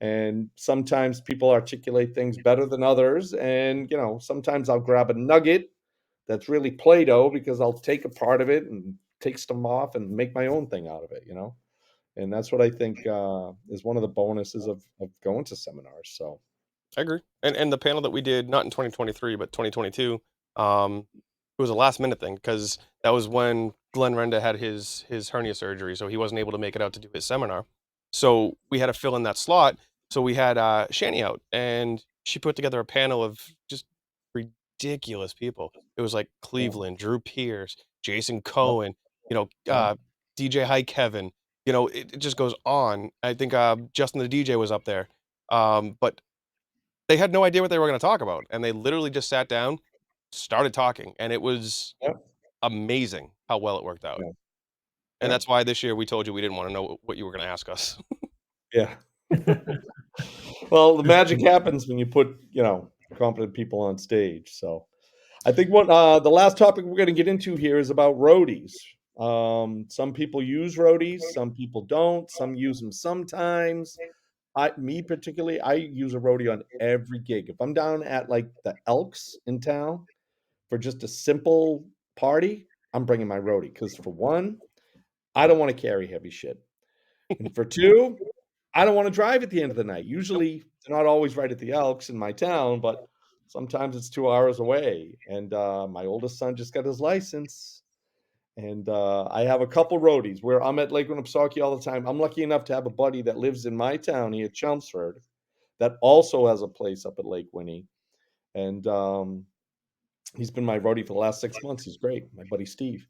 and sometimes people articulate things better than others. And, sometimes I'll grab a nugget that's really Play Doh because I'll take a part of it and take some off and make my own thing out of it. And that's what I think is one of the bonuses of going to seminars. So, I agree. And the panel that we did, not in 2023, but 2022, it was a last minute thing because that was when Glenn Renda had his hernia surgery, so he wasn't able to make it out to do his seminar. So we had to fill in that slot. So we had Shani out, and she put together a panel of just ridiculous people. It was like yeah, Cleveland, Drew Pierce, Jason yep, Cohen, you know, yeah, DJ High Kevin. It just goes on. I think Justin the DJ was up there. But they had no idea what they were gonna talk about, and they literally just sat down, started talking, and it was yeah, amazing how well it worked out. yeah, And yeah, that's why this year we told you we didn't wanna know what you were gonna ask us. yeah. Well, the magic happens when you put, competent people on stage. So I think what the last topic we're going to get into here is about roadies. Some people use roadies, some people don't. Some use them sometimes. Me particularly, I use a roadie on every gig. If I'm down at like the Elks in town for just a simple party, I'm bringing my roadie because for one, I don't want to carry heavy shit. And for two, I don't wanna drive at the end of the night. Nope. Usually, they're not always right at the Elks in my town, but sometimes it's 2 hours away, and, my oldest son just got his license, and, I have a couple roadies where I'm at Lake Winnipesaukee all the time. I'm lucky enough to have a buddy that lives in my town here, Chelmsford, that also has a place up at Lake Winnie, and, he's been my roadie for the last 6 months. He's great, my buddy Steve.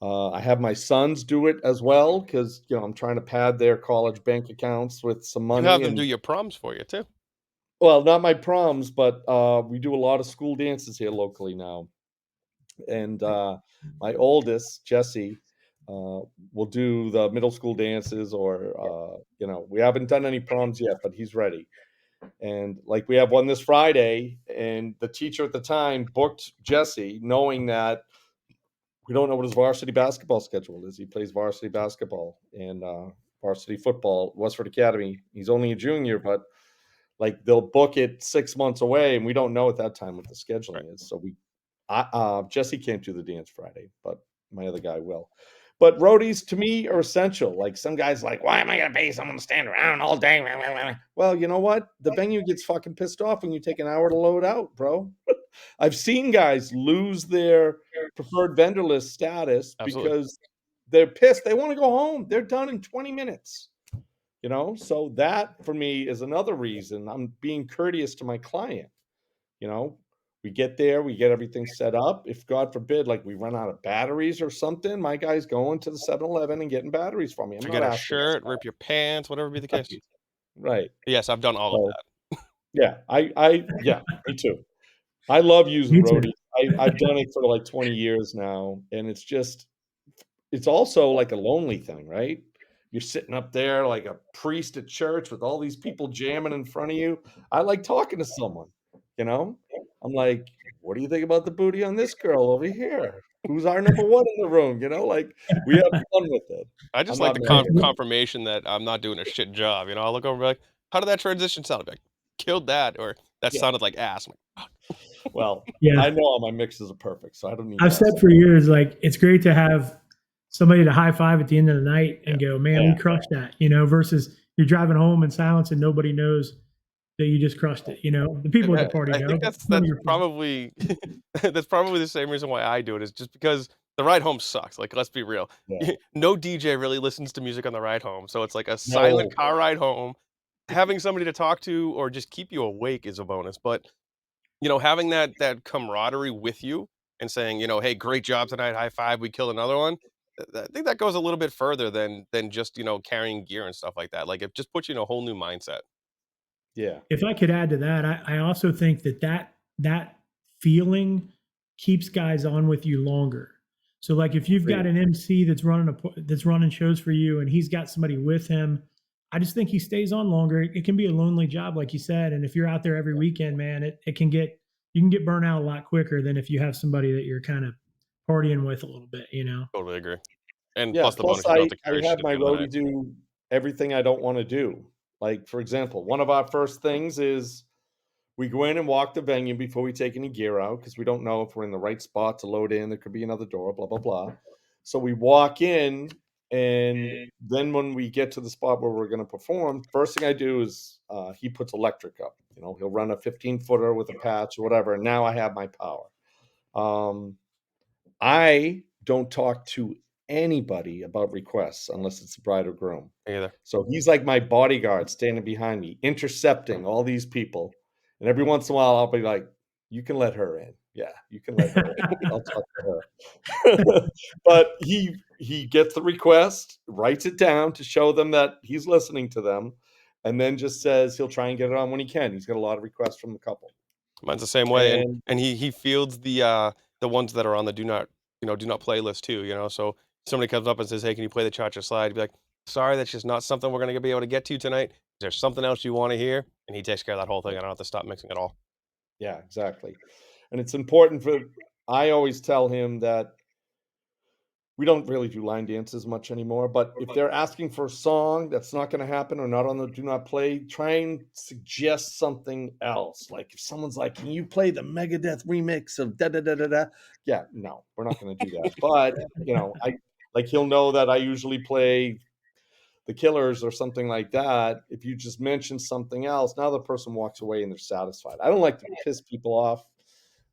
I have my sons do it as well because I'm trying to pad their college bank accounts with some You have money. them do And your proms for you too. well, not my proms, but we do a lot of school dances here locally now. And my oldest, Jesse, uh, will do the middle school dances, or we haven't done any proms yet, but he's ready. And like we have one this Friday, and the teacher at the time booked Jesse, knowing that we don't know what his varsity basketball schedule is. He plays varsity basketball and varsity football at Westford Academy. He's only a junior, but like they'll book it 6 months away, and we don't know at that time what the Right. scheduling is. So Jesse can't do the dance Friday, but my other guy will. But roadies to me are essential. Like some guys, like, why am I going to pay someone to stand around all day? Well, you know what? The venue gets fucking pissed off when you take an hour to load out, bro. I've seen guys lose their preferred vendor list status Absolutely. because they're pissed. They want to go home. They're done in 20 minutes. So that for me is another reason I'm being courteous to my client. You know, We get there, we get everything set up. If God forbid, like we run out of batteries or something, my guy's going to the 7-Eleven and getting batteries from me. I'm not Forget a asking for shirt, rip your pants, whatever be the case. that. Right. Yes, I've done all of So, that. yeah, yeah, me too. I love using Me too. Roadie. I've done it for like 20 years now, and it's also like a lonely thing, right? You're sitting up there like a priest at church with all these people jamming in front of you. I like talking to someone, you know? I'm like, "What do you think about the booty on this girl over here? Who's our number 1 in the room?" Like, we have fun with it. I I'm just like not the mad at it. confirmation that I'm not doing a shit job, you know? I'll look over and be like, "How did that transition sound?" I'll be like, "Killed that," or "That Yeah. sounded like ass." I'm like, Well, Yeah. I know all my mixes are perfect, so I don't need I've to said ask. for years, like, it's great to have somebody to high five at the end of the night yeah. and go, man, we Yeah. crushed that, versus you're driving home in silence and nobody knows that you just crushed it. The people at the party I know, think but that's none of that's your friends. probably that's probably the same reason why I do it is just because the ride home sucks, like, let's be real. Yeah. No DJ really listens to music on the ride home, so it's like a silent No. car ride home. Having somebody to talk to or just keep you awake is a bonus, but, having that camaraderie with you and saying, "Hey, great job tonight, high five, we killed another one." I think that goes a little bit further than just, carrying gear and stuff like that, like, it just puts you in a whole new mindset. Yeah. If I could add to that, I also think that feeling keeps guys on with you longer. So, like, if you've got Agreed. an MC that's running shows for you, and he's got somebody with him, I just think he stays on longer. It can be a lonely job, like you said, and if you're out there every weekend, man, it can get you can get burnt out a lot quicker than if you have somebody that you're kind of partying with a little bit. Totally agree. And Yeah, plus the plus bonus you don't have to I carry have shit at my the end of the night. roadie do everything I don't wanna do. Like, for example, one of our first things is we go in and walk the venue before we take any gear out because we don't know if we're in the right spot to load in. There could be another door, blah, blah, blah. So we walk in, and then when we get to the spot where we're gonna perform, first thing I do is, he puts electric up. He'll run a 15-footer with a patch or whatever, and now I have my power. Um I don't talk to anybody about requests unless it's the bride or groom. Me either. So he's like my bodyguard standing behind me, intercepting all these people. And every once in a while, I'll be like, "You can let her in. Yeah, you can let her in. I'll talk to her." But he gets the request, writes it down to show them that he's listening to them, and then just says he'll try and get it on when he can. He's got a lot of requests from the couple. Mine's the same way, and And and he fields the ones that are on the do not play list too, so somebody comes up and says, "Hey, can you play the cha-cha slide?" You'd be like, "Sorry, that's just not something we're gonna be able to get to tonight. Is there something else you wanna hear?" And he takes care of that whole thing. I don't have to stop mixing at all. yeah, exactly. And it's important for I always tell him that we don't really do line dances much anymore, but if they're asking for a song that's not gonna happen or not on the do not play, try and suggest something else. Like if someone's like, "Can you play the Megadeth remix of da da da da da?" Yeah, no, we're not gonna do that. But, I like he'll know that I usually play The Killers or something like that. If you just mention something else, now the person walks away and they're satisfied. I don't like to piss people off.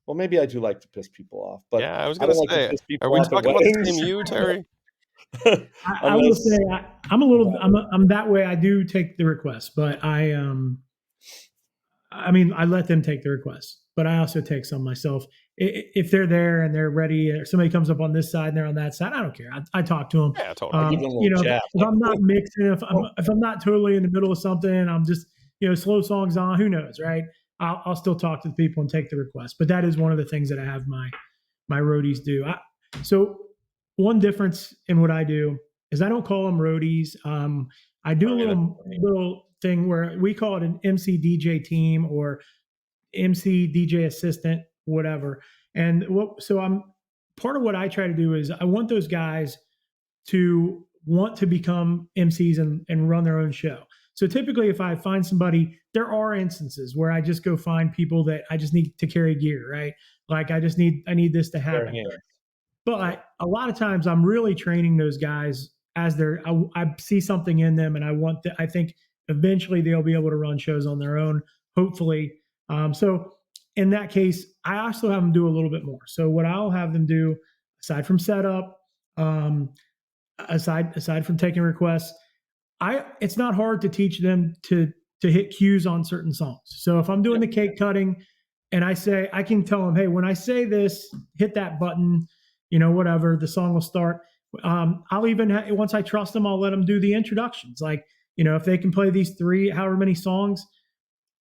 Well, maybe I do like to piss people off, but Yeah, I was I gonna don't like to say, piss are people we off at talking about the same weddings you, Terry? I will say unless I'm a I'm little at it. I'm that way. I do take the request, but I mean, I let them take the request, but I also take some myself. If they're there and they're ready, or somebody comes up on this side and they're on that side, I don't care. I talk to them. Yeah, I totally. give them a little jab, If like, I'm not "Oh, mixing, oh." if I'm not totally in the middle of something, I'm just slow songs on. Who knows, right? I'll still talk to the people and take the request. But that is one of the things that I have my roadies do. So one difference in what I do is I don't call them roadies. I I do a don't either. little thing where we call it an MC DJ team or MC, DJ assistant, whatever. So I'm part of what I try to do is I want those guys to want to become MCs and run their own show. So typically, if I find somebody, there are instances where I just go find people that I just need to carry gear, right? Like I need this to Bare happen. hands, right. But a lot of times I'm really training those guys as I see something in them and I think eventually they'll be able to run shows on their own, hopefully. So in that case, I also have them do a little bit more. So what I'll have them do, aside from setup, um, aside from taking requests, it's not hard to teach them to hit cues on certain songs. So if I'm doing the cake cutting, and I can tell them, hey, when I say this, hit that button, whatever, the song will start. I'll even, once I trust them, I'll let them do the introductions. Like, if they can play these however many songs,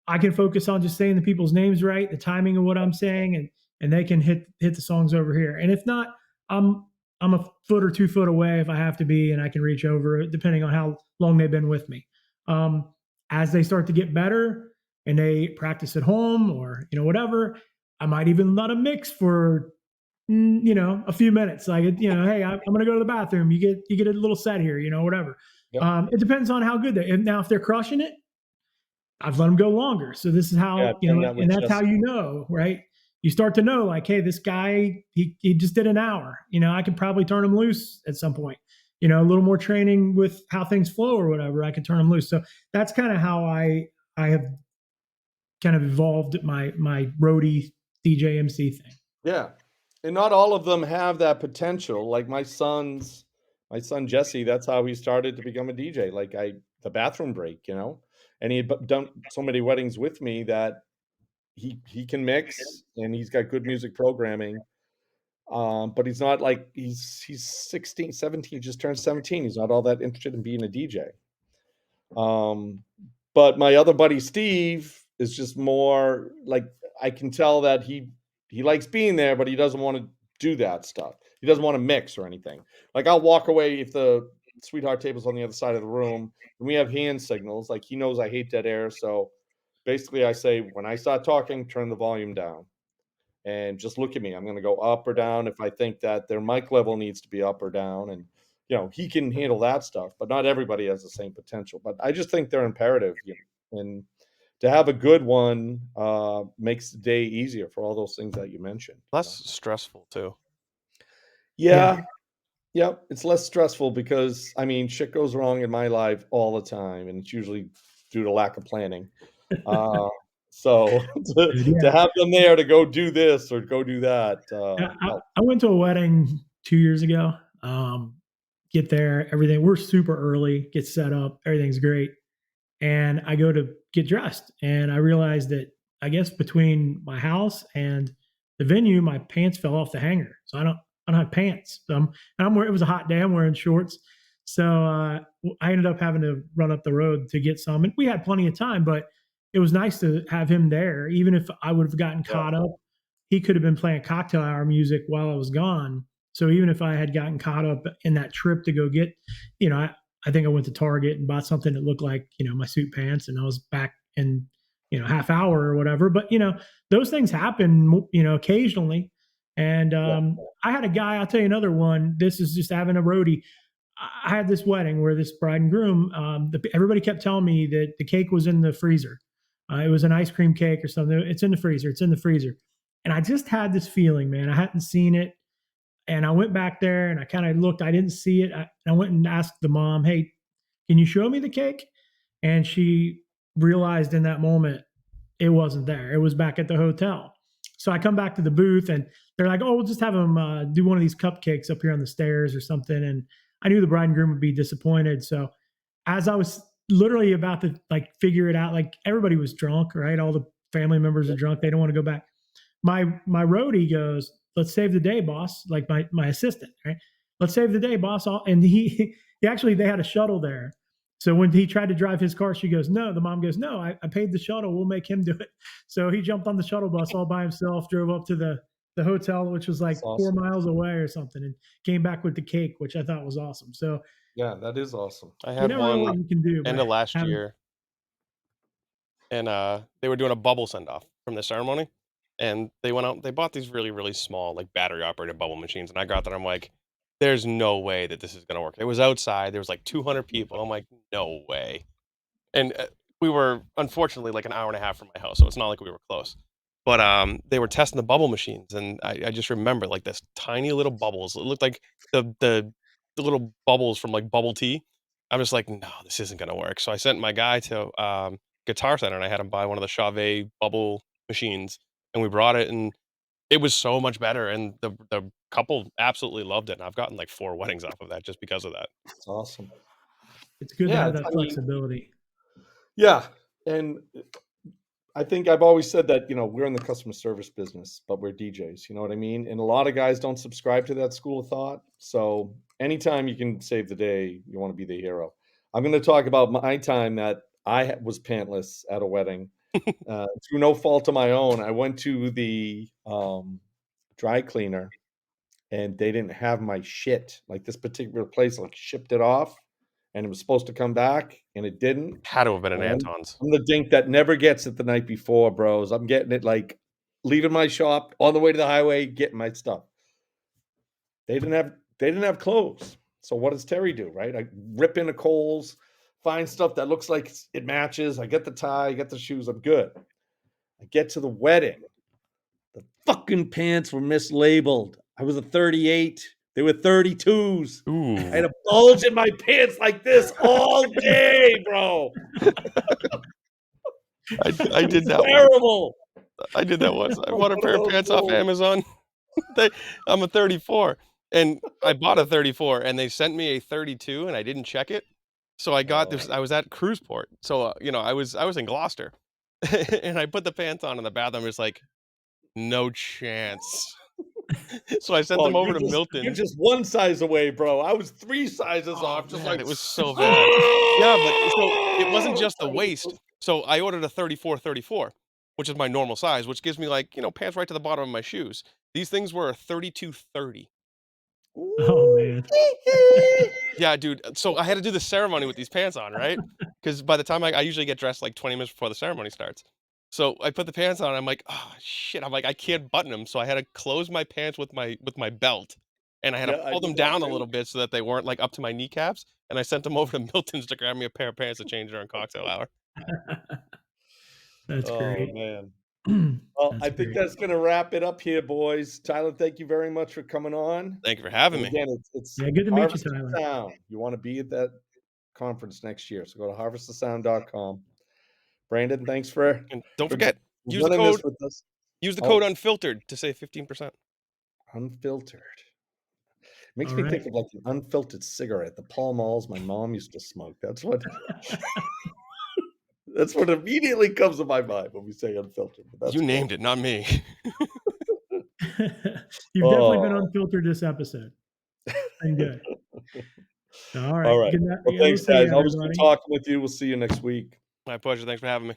I can focus on just saying the people's names right, the timing of what I'm saying, and they can hit the songs over here. And if not, I'm I'm a foot or 2 foot away if I have to be, and I can reach over depending on how long they've been with me. Um, as they start to get better and they practice at home or whatever, I might even let them mix for a few minutes. Like hey, I'm going to go to the bathroom. You get a little set here, whatever. Yep. It depends on how good they. And now if they're crushing it, I've let them go longer. So this is Yeah, how, I've done that with and that's how Jesse. right? You start to know, like, hey, this guy, he just did an hour. I could probably turn him loose at some point. A little more training with how things flow or whatever, I could turn him loose. So that's kind of how I have kind of evolved my roadie DJ MC thing. Yeah. And not all of them have that potential. Like my son Jesse, that's how he started to become a DJ. Like the bathroom break. And he had done so many weddings with me that he can mix and he's got good music programming. But he's not like he's 16, 17, just turned 17. He's not all that interested in being a DJ. Um, but my other buddy Steve is just more like I can tell that he likes being there, but he doesn't want to do that stuff. He doesn't want to mix or anything. Like I'll walk away if the sweetheart table's on the other side of the room and we have hand signals. Like he knows I hate dead air, so basically I say when I start talking, turn the volume down and just look at me. I'm going to go up or down if I think that their mic level needs to be up or down. And, he can handle that stuff, but not everybody has the same potential. But I just think they're imperative. And to have a good one makes the day easier for all those things that you mentioned. Less stressful too. Yeah. Yeah. Yep. It's less stressful because, I mean, shit goes wrong in my life all the time. And it's usually due to lack of planning. Uh, so Dude, to yeah. have them there to go do this or go do that Yeah, helps. I went to a wedding 2 years ago. Get there, everything. We're super early. Get set up. Everything's great. And I go to get dressed, and I realized that I guess between my house and the venue, my pants fell off the hanger, so I don't have pants. So I'm wearing. It was a hot day. I'm wearing shorts, so I ended up having to run up the road to get some. And we had plenty of time, but it was nice to have him there. Even if I would have gotten Yeah. caught up, he could have been playing cocktail hour music while I was gone. So even if I had gotten caught up in that trip to go get, I think I went to Target and bought something that looked like, my suit pants, and I was back in, half hour or whatever. But, those things happen, occasionally. And Yeah. I had a guy, I'll tell you another one. This is just having a roadie. I had this wedding where this bride and groom, everybody kept telling me that the cake was in the freezer. It was an ice cream cake or something. It's in the freezer. It's in the freezer. And I just had this feeling, man. I hadn't seen it, and I went back there and I kind of looked. I didn't see it. I went and asked the mom, "Hey, can you show me the cake?" And she realized in that moment it wasn't there. It was back at the hotel. So I come back to the booth and they're like, "Oh, we'll just have them do one of these cupcakes up here on the stairs or something." And I knew the bride and groom would be disappointed. So as I was literally about to like figure it out, like everybody was drunk, right? All the family members are drunk. They don't want to go back. My roadie goes, "Let's save the day, boss." Like my assistant, right? "Let's save the day, boss." And he actually, they had a shuttle there. So when he tried to drive his car, she goes, "No." The mom goes, "No, I paid the shuttle. We'll make him do it." So he jumped on the shuttle bus all by himself, drove up to the hotel, which was That's like four awesome. miles away or something, and came back with the cake, which I thought was awesome. So Yeah, that is awesome. I you had never know what one you can do end by of last having. year, and they were doing a bubble send off from the ceremony, and they went out and they bought these really really small like battery operated bubble machines, and I got there. I'm like, there's no way that this is gonna work. It was outside. There was like 200 people. I'm like, no way. And we were unfortunately like an hour and a half from my house, so it's not like we were close. But they were testing the bubble machines, and I just remember like this tiny little bubbles. It looked like the little bubbles from like bubble tea. I'm just like, no, this isn't gonna work. So I sent my guy to Guitar Center, and I had him buy one of the Chauvet bubble machines, and we brought it, and it was so much better. And the couple absolutely loved it. And I've gotten like 4 weddings off of that just because of that. It's awesome. It's good to Yeah, have it's that I mean, flexibility. yeah, and I think I've always said that, we're in the customer service business, but we're DJs, you know what I mean? And a lot of guys don't subscribe to that school of thought. So anytime you can save the day, you want to be the hero. I'm going to talk about my time that was pantless at a wedding. Through no fault of my own. I went to the dry cleaner and they didn't have my shit. Like this particular place, like shipped it off and it was supposed to come back and it didn't. Had to have been an And Anton's. I'm the dink that never gets it the night before, bros. I'm getting it like leaving my shop on the way to the highway, getting my stuff. They didn't have clothes. So what does Terry do, right? I rip into Kohl's, find stuff that looks like it matches. I get the tie, I get the shoes, I'm good. I get to the wedding. The fucking pants were mislabeled. I was a 38. They were 32s. I had Ooh. a bulge in my pants like this all day, bro. I did It's that once. terrible. I did that once. I I'm bought a one of pair of those pants off fools. Amazon. I'm a 34, and I bought a 34, and they sent me a 32, and I didn't check it. So I got this. Oh, I was at Cruiseport, so I was in Gloucester, and I put the pants on in the bathroom. It's like no chance. So I sent well, them over to you're Milton's. just one size away, bro. I was 3 sizes Oh off, just man, like it was so bad. Yeah, but so it wasn't just the waist. So I ordered a 34, which is my normal size, which gives me like, pants right to the bottom of my shoes. These things were a 32-30. Oh Ooh. man. Yeah, dude. So I had to do the ceremony with these pants on, right? Because by the time I usually get dressed like 20 minutes before the ceremony starts. So I put the pants on. I'm like, oh shit. I'm like, I can't button them. So I had to close my pants with my belt, and I had to Yeah, I pull did them that down a too. little bit so that they weren't like up to my kneecaps. And I sent them over to Milton's to grab me a pair of pants to change during cocktail hour. That's Oh, great. man. Well, I That's think great. that's gonna wrap it up here, boys. Tyler, thank you very much for coming on. Thank you for having And me. again, it's Yeah, good to meet you, Harvest of Tyler. Sound. You wanna be at that conference next year, so go to harvestofsound.com. Brandon, thanks for And don't for forget, use the running this code with us. use the code Oh, unfiltered to save 15%. Unfiltered. Makes All me right. think of, like, an unfiltered cigarette, the Pall Malls my mom used to smoke. That's what immediately comes to my mind when we say unfiltered, but that's You cool. named it, not me. You've definitely been Oh. unfiltered this episode. Been good. All right. All right. Good night. Well, We'll thanks, see you, guys. Always good everybody. talking with you. We'll see you next week. My pleasure. Thanks for having me.